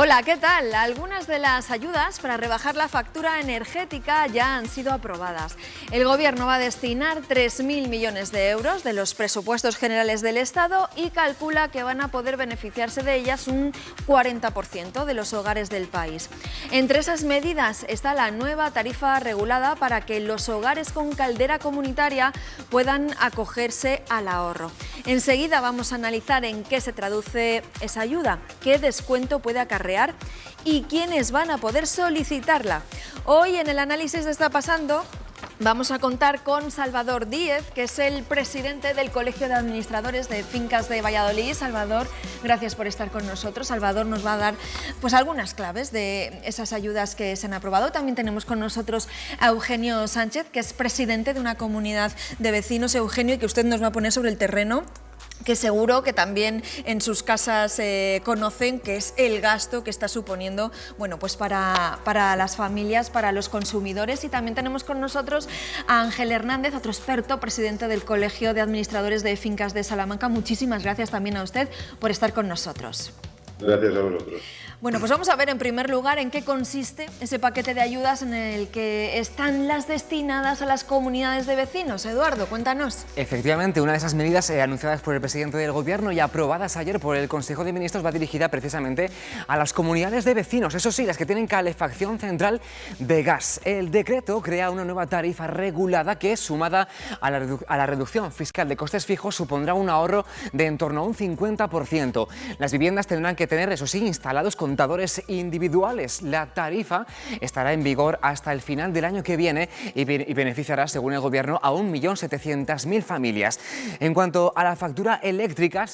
Hola, ¿qué tal? Algunas de las ayudas para rebajar la factura energética ya han sido aprobadas. El Gobierno va a destinar 3.000 millones de euros de los presupuestos generales del Estado y calcula que van a poder beneficiarse de ellas un 40% de los hogares del país. Entre esas medidas está la nueva tarifa regulada para que los hogares con caldera comunitaria puedan acogerse al ahorro. Enseguida vamos a analizar en qué se traduce esa ayuda, qué descuento puede acarrear y quiénes van a poder solicitarla. Hoy en el análisis de Está Pasando vamos a contar con Salvador Díez, que es el presidente del Colegio de Administradores de Fincas de Valladolid. Salvador, gracias por estar con nosotros. Salvador nos va a dar algunas claves de esas ayudas que se han aprobado. También tenemos con nosotros a Eugenio Sánchez, que es presidente de una comunidad de vecinos. Eugenio, y que usted nos va a poner sobre el terreno que seguro que también en sus casas conocen, que es el gasto que está suponiendo para las familias, para los consumidores. Y también tenemos con nosotros a Ángel Hernández, otro experto, presidente del Colegio de Administradores de Fincas de Salamanca. Muchísimas gracias también a usted por estar con nosotros. Gracias a vosotros. Bueno, pues vamos a ver en primer lugar en qué consiste ese paquete de ayudas en el que están las destinadas a las comunidades de vecinos. Eduardo, cuéntanos. Efectivamente, una de esas medidas anunciadas por el presidente del Gobierno y aprobadas ayer por el Consejo de Ministros va dirigida precisamente a las comunidades de vecinos, eso sí, las que tienen calefacción central de gas. El decreto crea una nueva tarifa regulada que, sumada a la reducción fiscal de costes fijos, supondrá un ahorro de en torno a un 50%. Las viviendas tendrán que tener, eso sí, instalados contadores individuales. La tarifa estará en vigor hasta el final del año que viene y beneficiará, según el Gobierno, a 1.700.000 familias. En cuanto a la factura eléctrica,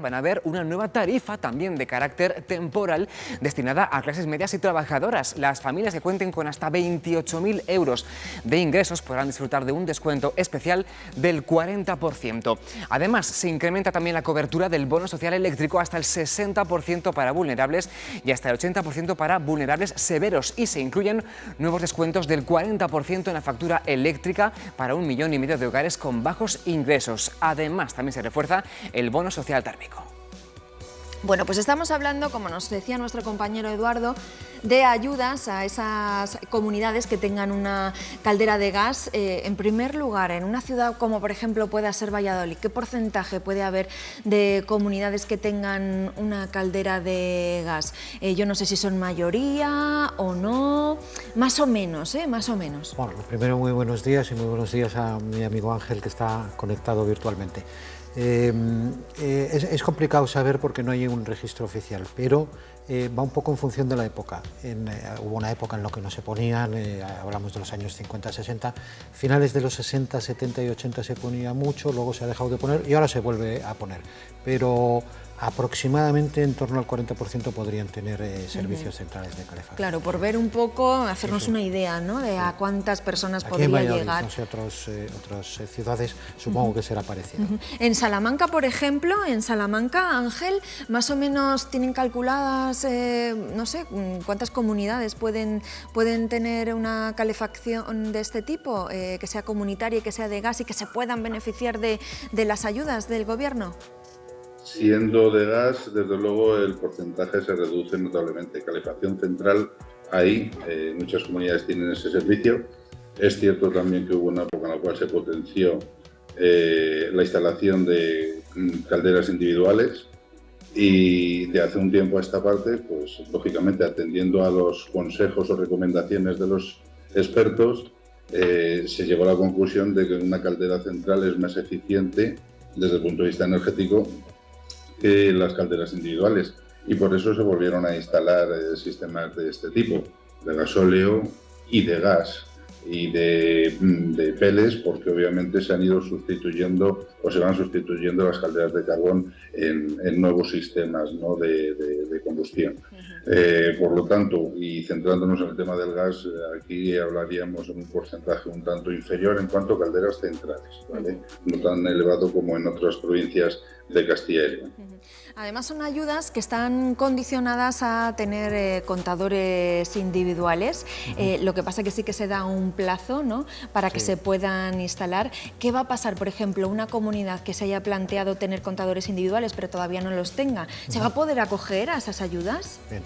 van a haber una nueva tarifa también de carácter temporal destinada a clases medias y trabajadoras. Las familias que cuenten con hasta 28.000 euros de ingresos podrán disfrutar de un descuento especial del 40%. Además, se incrementa también la cobertura del bono social eléctrico hasta el 60% para vulnerables y hasta el 80% para vulnerables severos, y se incluyen nuevos descuentos del 40% en la factura eléctrica para 1,5 millones de hogares con bajos ingresos. Además, también se refuerza el bono social térmico. Bueno, pues estamos hablando, como nos decía nuestro compañero Eduardo, de ayudas a esas comunidades que tengan una caldera de gas. En primer lugar, en una ciudad como por ejemplo pueda ser Valladolid, ¿qué porcentaje puede haber de comunidades que tengan una caldera de gas? Yo no sé si son mayoría o no, más o menos, más o menos. Bueno, primero muy buenos días y muy buenos días a mi amigo Ángel, que está conectado virtualmente. Es complicado saber porque no hay un registro oficial, pero va un poco en función de la época. Hubo una época en la que no se ponían, hablamos de los años 50, 60, finales de los 60, 70 y 80 se ponía mucho, luego se ha dejado de poner y ahora se vuelve a poner, pero aproximadamente en torno al 40% podrían tener servicios centrales de calefacción. Claro, por ver un poco, hacernos una idea, ¿no?, de a cuántas personas podría llegar. No sé, otras ciudades supongo que será parecido. En Salamanca, por ejemplo, Ángel, más o menos tienen calculadas, no sé, cuántas comunidades pueden tener una calefacción de este tipo, que sea comunitaria y que sea de gas y que se puedan beneficiar de las ayudas del Gobierno. Siendo de gas, desde luego el porcentaje se reduce notablemente. Calefacción central, ahí muchas comunidades tienen ese servicio. Es cierto también que hubo una época en la cual se potenció la instalación de calderas individuales, y de hace un tiempo a esta parte, pues lógicamente atendiendo a los consejos o recomendaciones de los expertos, se llegó a la conclusión de que una caldera central es más eficiente desde el punto de vista energético que las calderas individuales, y por eso se volvieron a instalar sistemas de este tipo, de gasóleo y de gas y de pellets, porque obviamente se han ido sustituyendo o se van sustituyendo las calderas de carbón en nuevos sistemas, ¿no?, de combustión. Por lo tanto, y centrándonos en el tema del gas, aquí hablaríamos de un porcentaje un tanto inferior en cuanto a calderas centrales, ¿vale? No tan elevado como en otras provincias de Castilla y León. Además, son ayudas que están condicionadas a tener contadores individuales. Lo que pasa es que sí que se da un plazo, ¿no?, para que se puedan instalar. ¿Qué va a pasar, por ejemplo, una comunidad que se haya planteado tener contadores individuales pero todavía no los tenga? ¿Se va a poder acoger a esas ayudas? Bien.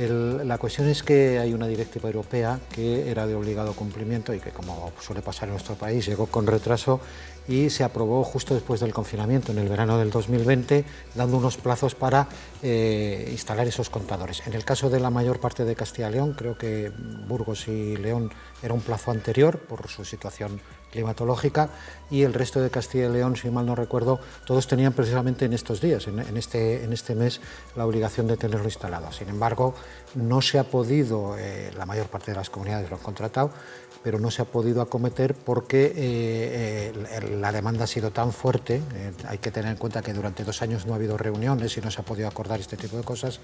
La cuestión es que hay una directiva europea que era de obligado cumplimiento y que, como suele pasar en nuestro país, llegó con retraso y se aprobó justo después del confinamiento, en el verano del 2020, dando unos plazos para instalar esos contadores. En el caso de la mayor parte de Castilla y León, creo que Burgos y León era un plazo anterior por su situación climatológica, y el resto de Castilla y León, si mal no recuerdo, todos tenían precisamente en estos días, en este mes, la obligación de tenerlo instalado. Sin embargo, no se ha podido, la mayor parte de las comunidades lo han contratado, pero no se ha podido acometer porque la demanda ha sido tan fuerte. Hay que tener en cuenta que durante 2 años no ha habido reuniones y no se ha podido acordar este tipo de cosas.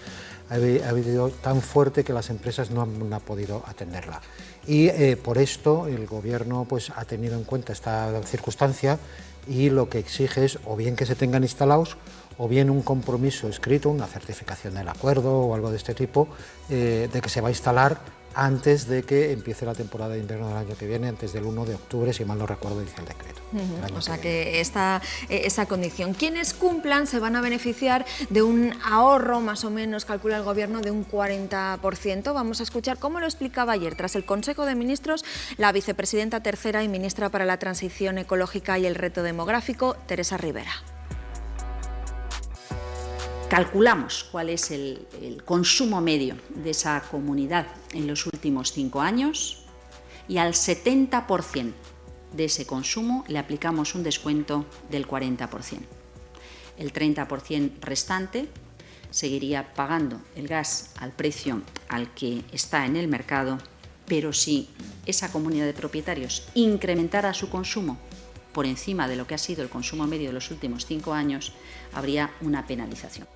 Ha habido tan fuerte que las empresas no han podido atenderla. Y por esto el Gobierno pues, ha tenido en cuenta esta circunstancia, y lo que exige es o bien que se tengan instalados o bien un compromiso escrito, una certificación del acuerdo o algo de este tipo, de que se va a instalar antes de que empiece la temporada de invierno del año que viene, antes del 1 de octubre, si mal no recuerdo, dice el decreto. O sea que está esa condición. Quienes cumplan se van a beneficiar de un ahorro, más o menos, calcula el Gobierno, de un 40%. Vamos a escuchar cómo lo explicaba ayer, tras el Consejo de Ministros, la vicepresidenta tercera y ministra para la Transición Ecológica y el Reto Demográfico, Teresa Rivera. Calculamos cuál es el consumo medio de esa comunidad en los últimos 5 años y al 70% de ese consumo le aplicamos un descuento del 40%. El 30% restante seguiría pagando el gas al precio al que está en el mercado, pero si esa comunidad de propietarios incrementara su consumo por encima de lo que ha sido el consumo medio de los últimos 5 años, habría una penalización.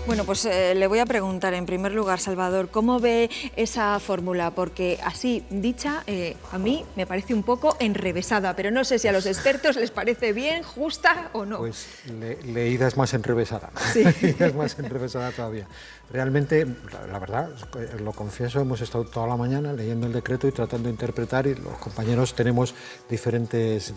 Bueno, pues le voy a preguntar en primer lugar, Salvador, ¿cómo ve esa fórmula? Porque así dicha, a mí me parece un poco enrevesada, pero no sé si a los expertos les parece bien, justa o no. Pues leída es más enrevesada, sí. Leída es más enrevesada todavía. Realmente, la verdad, lo confieso, hemos estado toda la mañana leyendo el decreto y tratando de interpretar, y los compañeros tenemos diferentes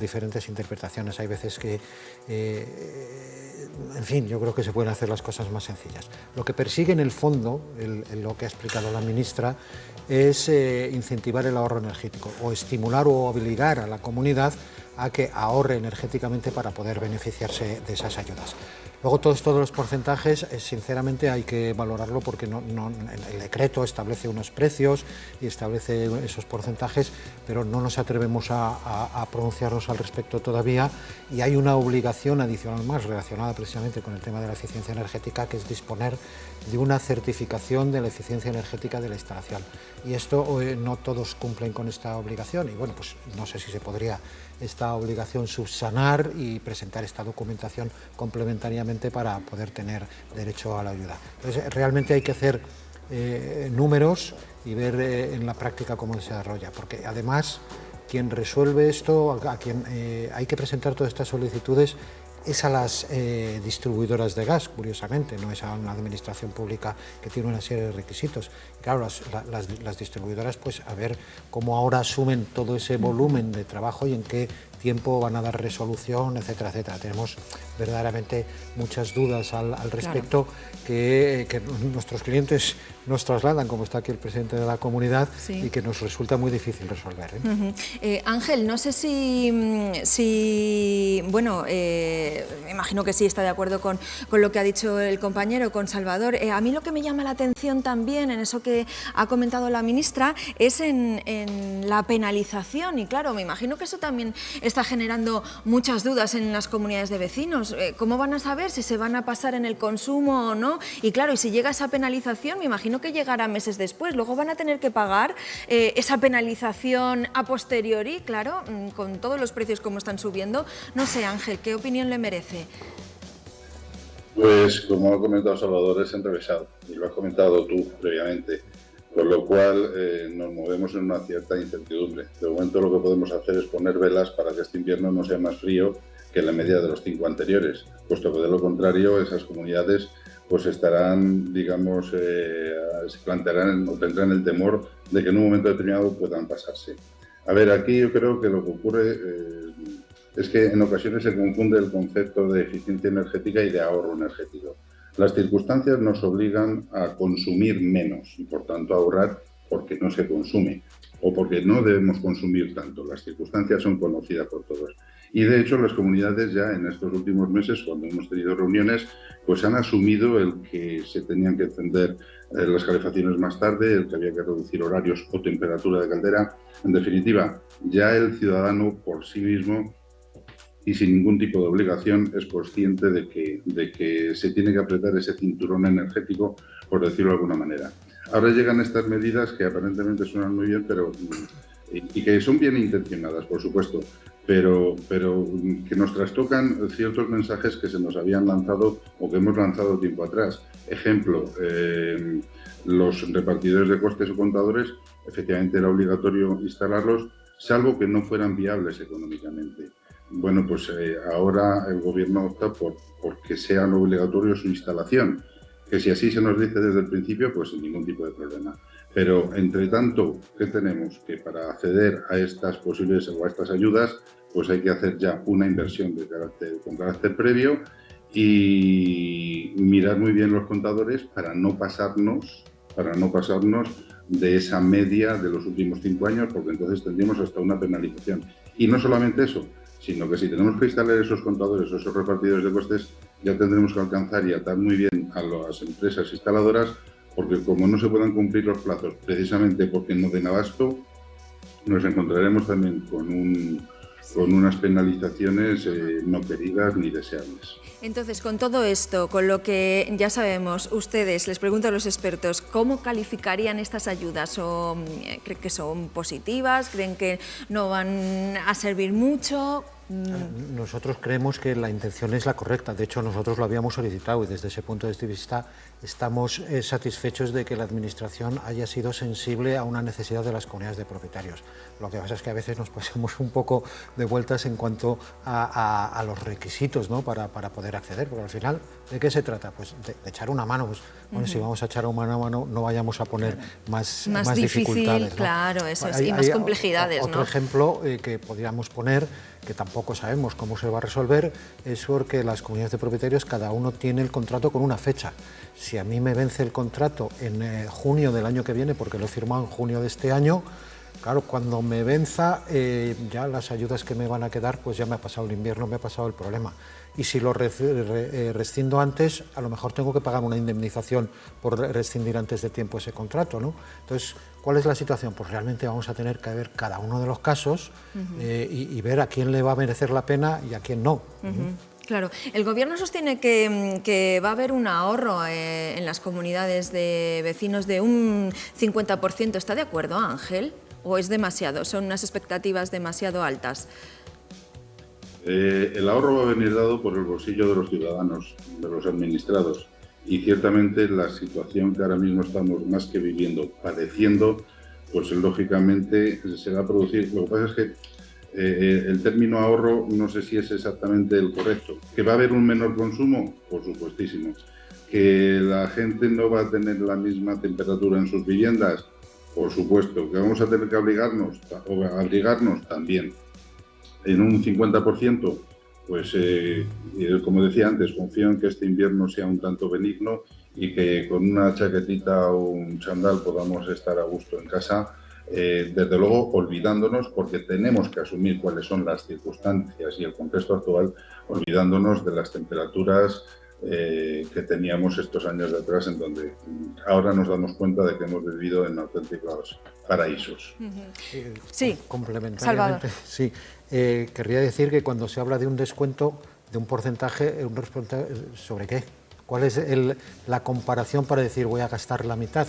interpretaciones. Hay veces que, en fin, yo creo que se pueden hacer las cosas más sencillas. Lo que persigue en el fondo, lo que ha explicado la ministra, es incentivar el ahorro energético, o estimular o obligar a la comunidad a que ahorre energéticamente para poder beneficiarse de esas ayudas. Luego, todos los porcentajes, sinceramente hay que valorarlo, porque el decreto establece unos precios y establece esos porcentajes, pero no nos atrevemos a pronunciarnos al respecto todavía, y hay una obligación adicional más relacionada precisamente con el tema de la eficiencia energética, que es disponer de una certificación de la eficiencia energética de la instalación. Y esto no todos cumplen con esta obligación, y bueno, pues no sé si se podría esta obligación subsanar y presentar esta documentación complementariamente para poder tener derecho a la ayuda. Entonces, realmente hay que hacer números y ver en la práctica cómo se desarrolla, porque además quien resuelve esto, a quien hay que presentar todas estas solicitudes, es a las distribuidoras de gas, curiosamente, no es a una administración pública que tiene una serie de requisitos. Claro, las distribuidoras, pues a ver cómo ahora asumen todo ese volumen de trabajo y en qué tiempo van a dar resolución, etcétera, etcétera. Tenemos verdaderamente muchas dudas al respecto, claro, que nuestros clientes nos trasladan, como está aquí el presidente de la comunidad, sí, y que nos resulta muy difícil resolver. Ángel, no sé si bueno, me imagino que sí está de acuerdo con lo que ha dicho el compañero, con Salvador. A mí lo que me llama la atención también en eso que ha comentado la ministra es en la penalización, y claro, me imagino que eso también está generando muchas dudas en las comunidades de vecinos. ¿Cómo van a saber si se van a pasar en el consumo o no? Y claro, y si llega esa penalización, me imagino que llegará meses después. Luego van a tener que pagar esa penalización a posteriori, claro, con todos los precios como están subiendo. No sé, Ángel, ¿qué opinión le merece? Pues, como ha comentado Salvador, es enrevesado, y lo has comentado tú previamente, con lo cual nos movemos en una cierta incertidumbre. De momento lo que podemos hacer es poner velas para que este invierno no sea más frío que la media de los 5 anteriores, puesto que de lo contrario esas comunidades pues estarán, digamos, se plantearán o tendrán el temor de que en un momento determinado puedan pasarse. A ver, aquí yo creo que lo que ocurre es que en ocasiones se confunde el concepto de eficiencia energética y de ahorro energético. Las circunstancias nos obligan a consumir menos y, por tanto, a ahorrar porque no se consume o porque no debemos consumir tanto. Las circunstancias son conocidas por todos. Y, de hecho, las comunidades ya en estos últimos meses, cuando hemos tenido reuniones, pues han asumido el que se tenían que encender las calefacciones más tarde, el que había que reducir horarios o temperatura de caldera. En definitiva, ya el ciudadano por sí mismo y sin ningún tipo de obligación es consciente de que se tiene que apretar ese cinturón energético, por decirlo de alguna manera. Ahora llegan estas medidas que aparentemente suenan muy bien, y que son bien intencionadas, por supuesto, pero que nos trastocan ciertos mensajes que se nos habían lanzado o que hemos lanzado tiempo atrás. Ejemplo, los repartidores de costes o contadores, efectivamente era obligatorio instalarlos, salvo que no fueran viables económicamente. Bueno, pues ahora el Gobierno opta por que sea obligatorio su instalación, que si así se nos dice desde el principio, pues sin ningún tipo de problema. Pero, entre tanto, ¿qué tenemos? Que para acceder a estas posibles o a estas ayudas, pues hay que hacer ya una inversión con carácter previo y mirar muy bien los contadores para no pasarnos de esa media de los últimos 5 años, porque entonces tendríamos hasta una penalización. Y no solamente eso, sino que si tenemos que instalar esos contadores o esos repartidores de costes, ya tendremos que alcanzar y atar muy bien a las empresas instaladoras, porque como no se puedan cumplir los plazos, precisamente porque no den abasto, nos encontraremos también con unas penalizaciones no queridas ni deseables. Entonces, con todo esto, con lo que ya sabemos, ustedes, les pregunto a los expertos, ¿cómo calificarían estas ayudas? ¿O creen que son positivas? ¿Creen que no van a servir mucho? Nosotros creemos que la intención es la correcta. De hecho, nosotros lo habíamos solicitado y desde ese punto de vista estamos satisfechos de que la Administración haya sido sensible a una necesidad de las comunidades de propietarios. Lo que pasa es que a veces nos pasamos un poco de vueltas en cuanto a los requisitos, ¿no? para poder acceder, porque al final, ¿de qué se trata? Pues de echar una mano. Pues, bueno, si vamos a echar una mano, no vayamos a poner más dificultades, ¿no? Claro, eso es, y más complejidades. Otro ejemplo que podríamos poner, que tampoco sabemos cómo se va a resolver, es porque las comunidades de propietarios cada uno tiene el contrato con una fecha. Si a mí me vence el contrato en junio del año que viene, porque lo he firmado en junio de este año, claro, cuando me venza, ya las ayudas que me van a quedar, pues ya me ha pasado el invierno, me ha pasado el problema. Y si lo rescindo antes, a lo mejor tengo que pagar una indemnización por rescindir antes de tiempo ese contrato, ¿no? Entonces, ¿cuál es la situación? Pues realmente vamos a tener que ver cada uno de los casos y ver a quién le va a merecer la pena y a quién no. Claro, el Gobierno sostiene que va a haber un ahorro en las comunidades de vecinos de un 50%. ¿Está de acuerdo, Ángel? ¿O es demasiado? ¿Son unas expectativas demasiado altas? El ahorro va a venir dado por el bolsillo de los ciudadanos, de los administrados. Y ciertamente la situación que ahora mismo estamos más que viviendo, padeciendo, pues lógicamente se va a producir. Lo que pasa es que el término ahorro no sé si es exactamente el correcto. ¿Que va a haber un menor consumo? Por supuestísimo. ¿Que la gente no va a tener la misma temperatura en sus viviendas? Por supuesto. ¿Que vamos a tener que abrigarnos? También. En un 50%, pues como decía antes, confío en que este invierno sea un tanto benigno y que con una chaquetita o un chándal podamos estar a gusto en casa, desde luego olvidándonos, porque tenemos que asumir cuáles son las circunstancias y el contexto actual, olvidándonos de las temperaturas que teníamos estos años de atrás, en donde ahora nos damos cuenta de que hemos vivido en auténticos paraísos. Sí, complementariamente, sí. Querría decir que cuando se habla de un descuento, de un porcentaje ¿sobre qué? ¿Cuál es la comparación para decir voy a gastar la mitad?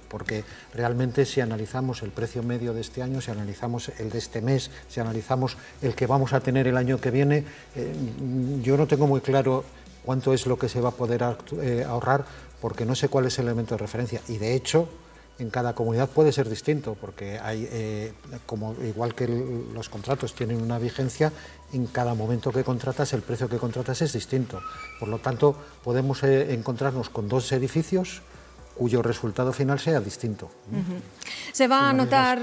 Porque realmente si analizamos el precio medio de este año, si analizamos el de este mes, si analizamos el que vamos a tener el año que viene, yo no tengo muy claro cuánto es lo que se va a poder ahorrar, porque no sé cuál es el elemento de referencia. Y de hecho, en cada comunidad puede ser distinto, porque hay, igual que los contratos tienen una vigencia, en cada momento que contratas, el precio que contratas es distinto. Por lo tanto, podemos encontrarnos con 2 edificios, cuyo resultado final sea distinto. Se va a notar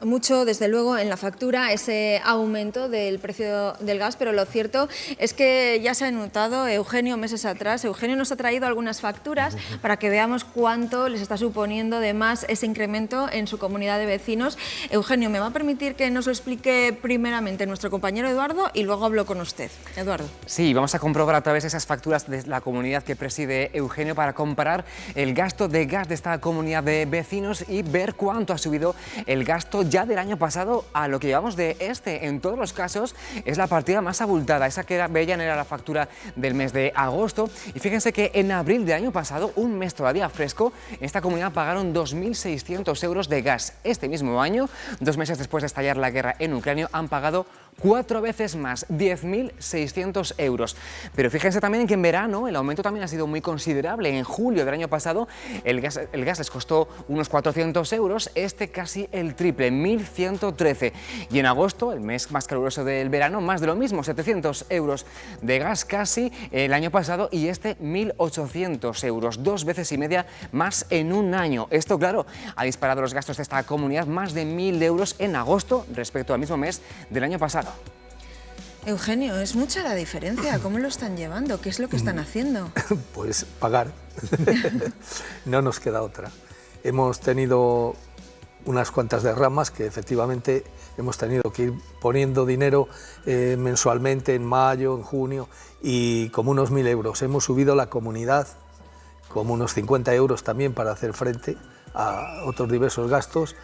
mucho, desde luego, en la factura ese aumento del precio del gas, pero lo cierto es que ya se ha notado, Eugenio, meses atrás. Eugenio nos ha traído algunas facturas para que veamos cuánto les está suponiendo de más ese incremento en su comunidad de vecinos. Eugenio, ¿me va a permitir que nos lo explique primeramente nuestro compañero Eduardo y luego hablo con usted? Eduardo. Sí, vamos a comprobar a través de esas facturas de la comunidad que preside Eugenio para comparar el gasto de gas de esta comunidad de vecinos y ver cuánto ha subido el gasto ya del año pasado a lo que llevamos de este. En todos los casos es la partida más abultada, esa que veían era la factura del mes de agosto, y fíjense que en abril del año pasado, un mes todavía fresco, en esta comunidad pagaron 2.600 euros de gas. Este mismo año, 2 meses después de estallar la guerra en Ucrania, han pagado 4 veces más, 10.600 euros. Pero fíjense también que en verano el aumento también ha sido muy considerable. En julio del año pasado el gas les costó unos 400 euros, este casi el triple, 1.113. Y en agosto, el mes más caluroso del verano, más de lo mismo, 700 euros de gas casi el año pasado, y este 1.800 euros, 2 veces y media más en un año. Esto, claro, ha disparado los gastos de esta comunidad más de 1.000 euros en agosto respecto al mismo mes del año pasado. Eugenio, es mucha la diferencia. ¿Cómo lo están llevando? ¿Qué es lo que están haciendo? Pues pagar. No nos queda otra. Hemos tenido unas cuantas derramas que efectivamente hemos tenido que ir poniendo dinero mensualmente en mayo, en junio, y como unos 1.000 euros. Hemos subido la comunidad como unos 50 euros también para hacer frente a otros diversos gastos.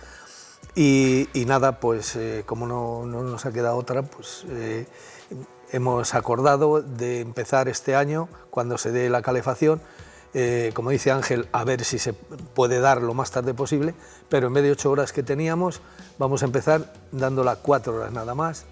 Y nada, pues como no nos ha quedado otra, pues hemos acordado de empezar este año, cuando se dé la calefacción, como dice Ángel, a ver si se puede dar lo más tarde posible, pero en vez de 8 horas que teníamos, vamos a empezar dándola 4 horas nada más,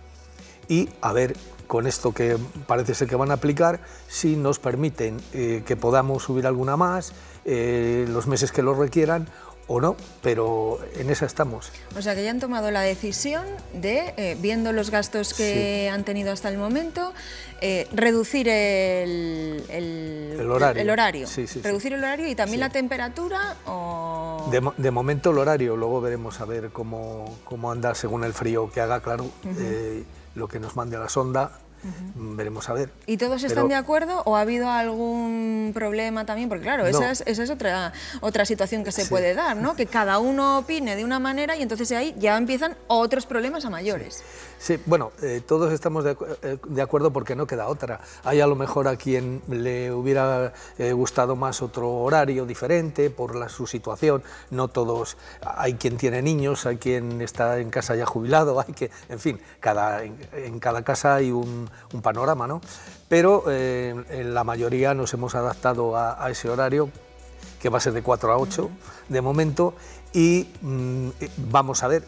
y a ver con esto que parece ser que van a aplicar, si nos permiten que podamos subir alguna más, los meses que lo requieran, o no, pero en esa estamos. O sea que ya han tomado la decisión de, viendo los gastos que han tenido hasta el momento, reducir el horario. Sí, reducir el horario y también la temperatura. O... De momento el horario, luego veremos a ver cómo anda según el frío que haga, claro, lo que nos mande a la sonda. Veremos a ver. ¿Y todos están de acuerdo o ha habido algún problema también? Porque claro, no. esa es otra situación que se puede dar, ¿no? Que cada uno opine de una manera y entonces ahí ya empiezan otros problemas a mayores. Sí, bueno, todos estamos de acuerdo porque no queda otra. Hay a lo mejor a quien le hubiera gustado más otro horario diferente por su situación. No todos, hay quien tiene niños, hay quien está en casa ya jubilado, hay que, en fin, en cada casa hay un panorama, ¿no? Pero en la mayoría nos hemos adaptado a ese horario, que va a ser de 4 a 8 de momento, y vamos a ver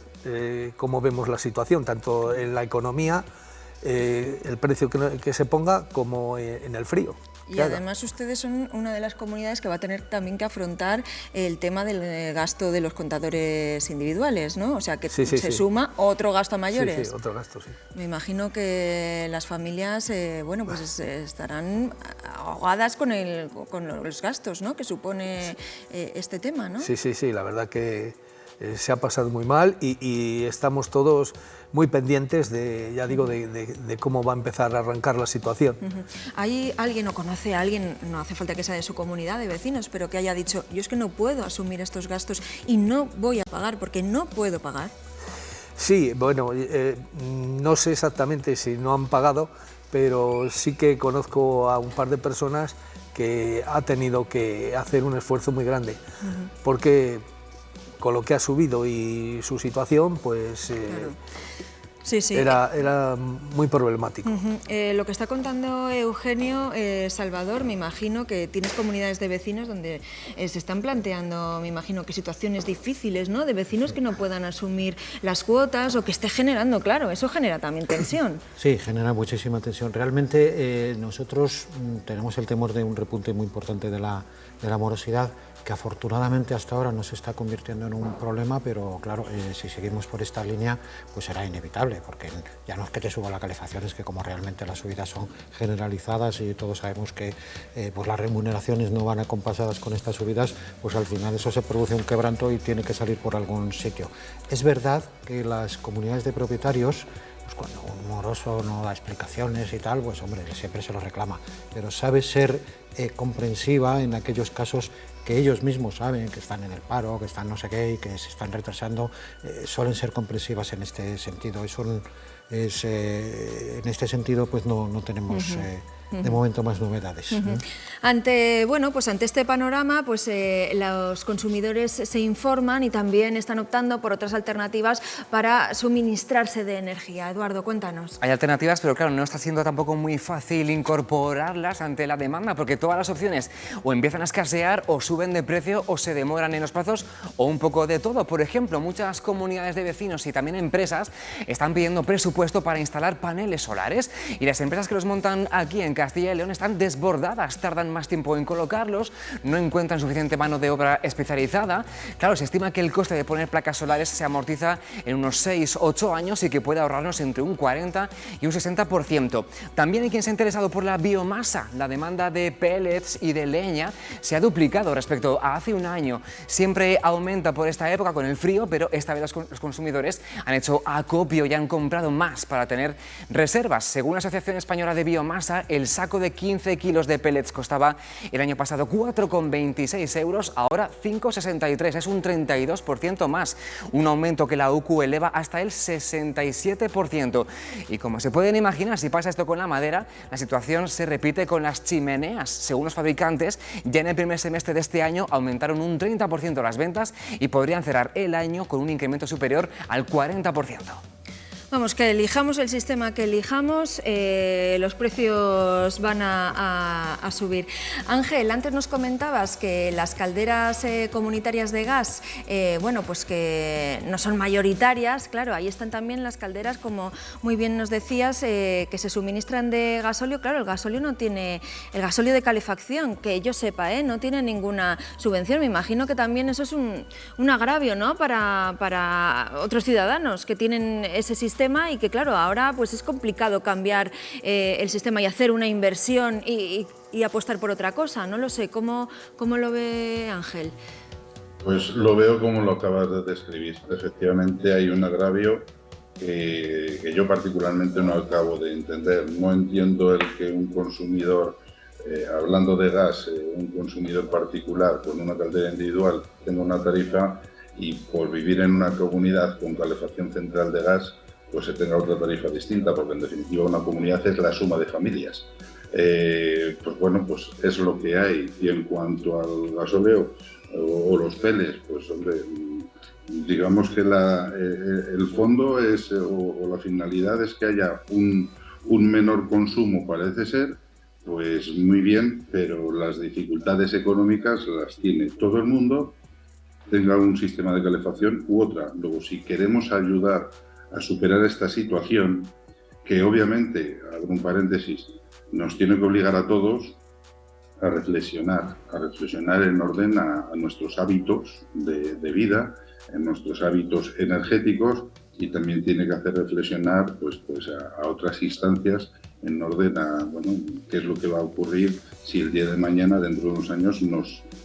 cómo vemos la situación, tanto en la economía, el precio que se ponga, como en el frío. Y además ustedes son una de las comunidades que va a tener también que afrontar el tema del gasto de los contadores individuales, ¿no? O sea, que se suma otro gasto a mayores. Sí, otro gasto, sí. Me imagino que las familias, bueno, pues estarán ahogadas con los gastos, ¿no?, que supone este tema, ¿no? Sí, la verdad que se ha pasado muy mal y estamos todos muy pendientes de cómo va a empezar a arrancar la situación. ¿Hay alguien o conoce a alguien, no hace falta que sea de su comunidad de vecinos, pero que haya dicho, yo es que no puedo asumir estos gastos y no voy a pagar porque no puedo pagar? Sí, bueno, no sé exactamente si no han pagado, pero sí que conozco a un par de personas que ha tenido que hacer un esfuerzo muy grande, porque con lo que ha subido y su situación, pues era muy problemático. Lo que está contando Eugenio, Salvador, me imagino que tienes comunidades de vecinos donde se están planteando, me imagino, que situaciones difíciles, ¿no?, de vecinos que no puedan asumir las cuotas o que esté generando, claro, eso genera también tensión. Sí, genera muchísima tensión. Realmente nosotros tenemos el temor de un repunte muy importante de la morosidad, que afortunadamente hasta ahora no se está convirtiendo en un problema, pero claro, si seguimos por esta línea, pues será inevitable. razonable, porque ya no es que te suba la calefacción, es que como realmente las subidas son generalizadas y todos sabemos que pues las remuneraciones no van acompasadas con estas subidas, pues al final eso se produce un quebranto y tiene que salir por algún sitio. Es verdad que las comunidades de propietarios, pues cuando un moroso no da explicaciones y tal, pues hombre, siempre se lo reclama, pero sabe ser comprensiva en aquellos casos que ellos mismos saben que están en el paro, que están no sé qué y que se están retrasando, suelen ser comprensivas en este sentido. En este sentido pues no tenemos de momento más novedades. Ante este panorama, pues los consumidores se informan y también están optando por otras alternativas para suministrarse de energía. Eduardo, cuéntanos. Hay alternativas, pero claro, no está siendo tampoco muy fácil incorporarlas ante la demanda, porque todas las opciones o empiezan a escasear, o suben de precio, o se demoran en los plazos, o un poco de todo. Por ejemplo, muchas comunidades de vecinos y también empresas están pidiendo presupuesto para instalar paneles solares, y las empresas que los montan aquí en Castilla y León están desbordadas, tardan más tiempo en colocarlos, no encuentran suficiente mano de obra especializada. Claro, se estima que el coste de poner placas solares se amortiza en unos 6-8 años y que puede ahorrarnos entre un 40 y un 60%. También hay quien se ha interesado por la biomasa. La demanda de pellets y de leña se ha duplicado respecto a hace un año. Siempre aumenta por esta época con el frío, pero esta vez los consumidores han hecho acopio y han comprado más para tener reservas. Según la Asociación Española de Biomasa, el saco de 15 kilos de pellets costaba el año pasado 4,26 euros, ahora 5,63, es un 32% más, un aumento que la UCU eleva hasta el 67%. Y como se pueden imaginar, si pasa esto con la madera, la situación se repite con las chimeneas. Según los fabricantes, ya en el primer semestre de este año aumentaron un 30% las ventas y podrían cerrar el año con un incremento superior al 40%. Vamos, que elijamos el sistema que elijamos, los precios van a subir. Ángel, antes nos comentabas que las calderas comunitarias de gas, pues que no son mayoritarias. Claro, ahí están también las calderas, como muy bien nos decías, que se suministran de gasóleo. Claro, el gasóleo de calefacción, que yo sepa, no tiene ninguna subvención. Me imagino que también eso es un agravio, ¿no?, para otros ciudadanos que tienen ese sistema y que, claro, ahora pues es complicado cambiar el sistema y hacer una inversión y apostar por otra cosa. No lo sé, ¿cómo lo ve Ángel? Pues lo veo como lo acabas de describir. Efectivamente hay un agravio que yo particularmente no acabo de entender. No entiendo el que un consumidor, hablando de gas, un consumidor particular con una caldera individual tenga una tarifa y por vivir en una comunidad con calefacción central de gas pues se tenga otra tarifa distinta, porque en definitiva una comunidad es la suma de familias. Pues es lo que hay. Y en cuanto al gasóleo o los pellets, pues hombre, digamos que el fondo es, o la finalidad es que haya un menor consumo, parece ser, pues muy bien, pero las dificultades económicas las tiene todo el mundo, tenga un sistema de calefacción u otra. Luego, si queremos ayudar a superar esta situación, que obviamente, abro un paréntesis, nos tiene que obligar a todos a reflexionar en orden a nuestros hábitos de vida, en nuestros hábitos energéticos, y también tiene que hacer reflexionar pues a otras instancias en orden a qué es lo que va a ocurrir si el día de mañana, dentro de unos años,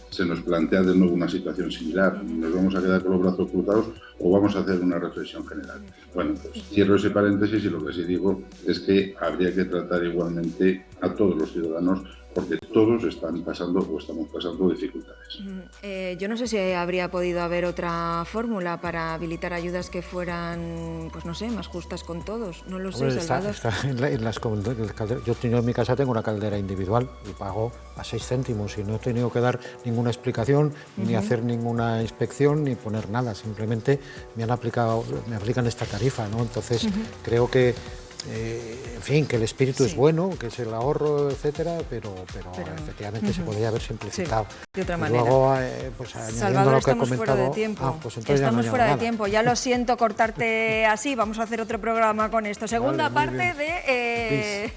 se nos plantea de nuevo una situación similar. ¿Nos vamos a quedar con los brazos cruzados o vamos a hacer una reflexión general? Bueno, pues cierro ese paréntesis y lo que sí digo es que habría que tratar igualmente a todos los ciudadanos, porque todos están pasando o estamos pasando dificultades. Yo no sé si habría podido haber otra fórmula para habilitar ayudas que fueran, pues no sé, más justas con todos. No lo sé, Salvador. Yo en mi casa tengo una caldera individual y pago a 6 céntimos y no he tenido que dar ninguna explicación, ni hacer ninguna inspección, ni poner nada. Simplemente me aplican esta tarifa, ¿no? Entonces creo que en fin, que el espíritu es bueno, que es el ahorro, etcétera, pero efectivamente se podría haber simplificado. Sí, de otra manera. Luego, pues añadiendo Salvador, lo que he estamos comentado, fuera de tiempo. Pues entonces estamos ya no fuera de nada. tiempo. Ya lo siento cortarte así. Vamos a hacer otro programa con esto. Segunda parte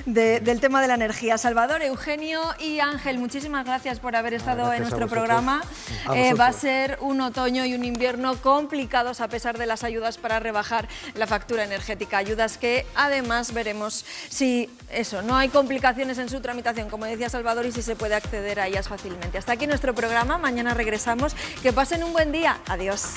del tema de la energía. Salvador, Eugenio y Ángel, muchísimas gracias por haber estado en nuestro programa. Va a ser un otoño y un invierno complicados a pesar de las ayudas para rebajar la factura energética. Ayudas que además veremos si no hay complicaciones en su tramitación, como decía Salvador, y si se puede acceder a ellas fácilmente. Hasta aquí nuestro programa. Mañana regresamos. Que pasen un buen día. Adiós.